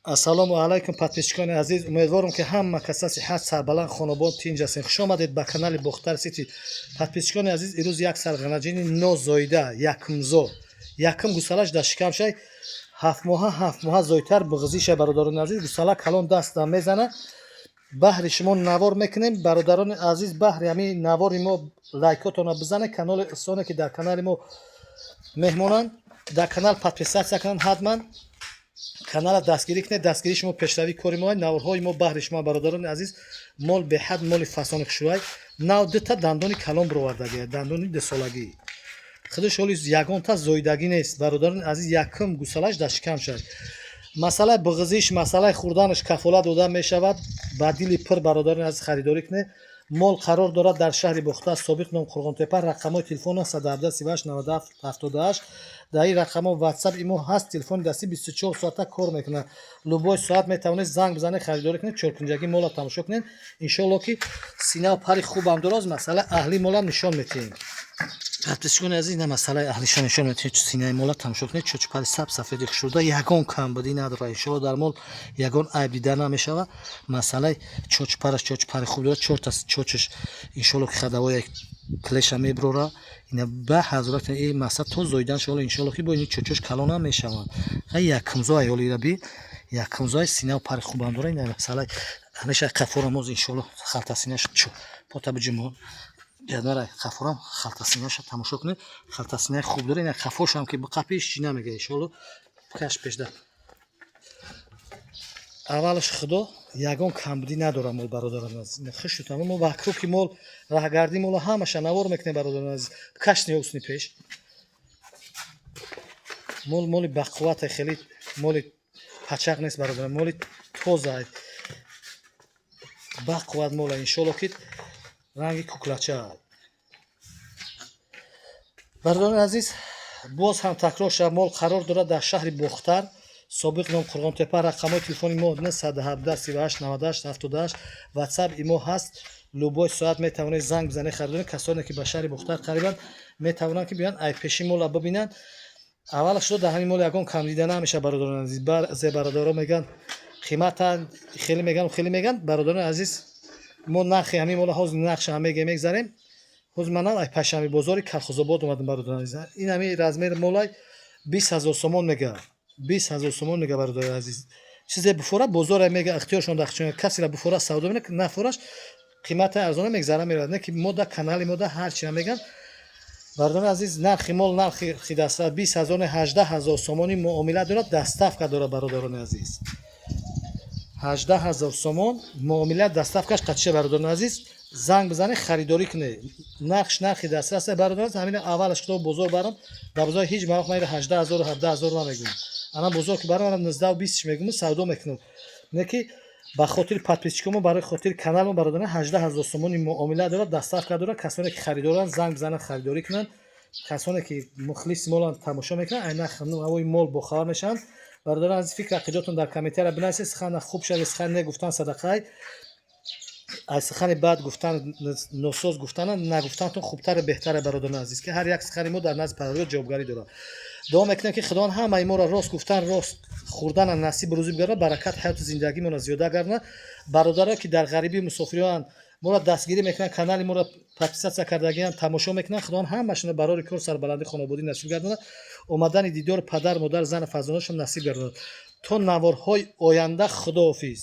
ассалому алайкум подписчикони азиз, умедворам ки ҳама каса сиҳат сарбаланд хонобод тинҷ ҳастем. Хуш омадед ба канали Бохтар Сити. Подписчикони азиз, имрӯз як сарғанаҷини нозоида якмзо якм гусалаш дар шикам шай 7 моҳа зоитар биғизиша. бародарони азиз, гусала калон дастам мезана, баҳри шумо навор мекунем. бародарони азиз, баҳри ҳамин навори мо лайкотона бизане, канали осоне ки дар канали мо меҳмонанд, дар канал подписатсия кунанд, ҳатман канала дастгирӣ кунед. дастгирии шумо пешравии кори мо, наврҳои мо баҳри шумо. бародарони азиз, мол беҳад моли фасони хушрӯй, нав дута дандони калон бировардагӣ, дандони дусолагӣ, худаш ҳоли ягонта зоидагӣ нест. бародарони азиз, якм гусалаш дар шикам шад. масъалаи биғизиш, масъалаи хӯрданаш кафолат дода мешавад. ба дили пир бародарони азиз харидорӣ кунед. мол қарор дорад дар шаҳри Бохтар, Собиқ ном, Қурғонтепа. рақамҳои телефон 117 38 97 78. дар ин рақамҳо ватсап имо ҳаст. телефони дастӣ 24 соата кор мекунад. любой соат метавонед занг бизанед, харидорӣ кунед, чоркунҷагӣ мола тамошо кунед. иншоалло ки синаву пари хубам дороз. масъалаи аҳли молам нишон метиҳем. подписчикони азиз, ина масъалаи аҳлиша нишон метиҳем. синаи мола тамошо кунед, чоч пари саб сафеди хушруда, ягон камбудӣ надорад. иншоалло дар мол ягон айб дида намешавад. масъалаи чоч параш, чоч пари хуб дорад. чорта чочаш иншоалло ки хадавои клеша меброра. ина ба ҳазорат ин масъала то зоидан шоалло иншоалло ки бо ин чочош калон ам мешаванд. якмзо айоли раби, якмзо синаву пари хубам дорад. ина масъалаи ҳамеша қафора моз иншоалло халтасинаш потабиҷимо ҷадвара қафорам халтасинаша тамошо кунед. халтасинаи хуб дорад. ина қафошам ки қапиш чӣ намега. иншоалло каш пешда аввалаш худо ягон камбудӣ надорад. мол бародарон азиз, хушутам мо вақро ки мол раҳгарди мола ҳамаша навор мекунем. бародарон азиз, кашни усни пеш мол моли бақуввате, хеле моли пачақ нест. бародарон моли тоза бақувват мола. иншоалло ки ранги куклача. бародарони азиз, боз ҳам такрор шав, мол қарор дорад дар шаҳри Бохтар, Собиқ ном, Қурғонтепа. рақамҳои телефони мо 117 38 98 78. ватсап имо ҳаст. любой соат метавонед занг бизанед, харидоред. касоне ки ба шаҳри Бохтар қарибанд метавонанд ки биёянд айбпеши мола бибинанд. аввалаш шуд дар ҳамин мол ягон кам дида намеша. бародарони азиз, баъзе бародаро меган қимата хеле меган. бародарони азиз, мо нархи ҳамин мола ҳозир нақша ҳамега мегзарем. ҳозир манам ай пашами бозори Калхозобод омадам. бародарони азиз, ин ҳамин размери молай 20000 сомон мега. 20000 сомон мега. бародарони азиз, чизе буфора бозоре мега, ихтиёршон дахчон каси ра буфора савдо мекунад, на фураш қимати арзона мегзара мерад. не ки мода канали мода ҳар чӣ меган. бародарони азиз, нархи мол нархи хидаста 20000 18000 сомони муомила дорад. доставка дорад. бародарони азиз, 18000 сомон муомила, доставкаш қачиша. бародарони азиз, занг бизанед, харидорӣ кунед. нархи дастрас. бародарони азиз, ҳамин аввалаш худо бозор барам, дар бозор ҳеҷ мавақт майра 18000 17000 намегӯям. ана бозор ки барам 19 20 мегӯям, савдо мекунам. не ки ба хотири подписчикомо, барои хотири каналмо. бародарони 18000 сомони муомила дорад, доставка дорад. касоне ки харидоранд занг бизананд, харидорӣ кунанд. касоне ки мухлиси моланд тамошо мекунанд, айна ҳавои мол бохабар мешаванд. бародарони азиз, фикр ақиҷотон дар комментария бинависед. сухана хуб шаве, сухани не гуфтан садақай, аз сухани бад гуфтан, носоз гуфтан, нагуфтанатон хубтару беҳтаре. бародарони азиз, ки ҳар як сухани мо дар назди парвардигор ҷавобгарӣ дорад. дуо мекунем ки худованд ҳамаи моро рост гуфтан, рост хӯрдана насиб рӯзӣ бигардад. баракат ҳаёти зиндагимона зиёда гардонад. бародаро ки дар ғарибӣ мусофироянд, моро дастгирӣ мекунанд, канали моро подписатсия кардагианд, тамошо мекунанд. худованд ҳамашона барори кор сарбаландӣ, хонободӣ насиб гардонад. омадани дидори падар модар, зану фарзандонашон насиб гардонад. то наворҳои оянда, худоҳофиз.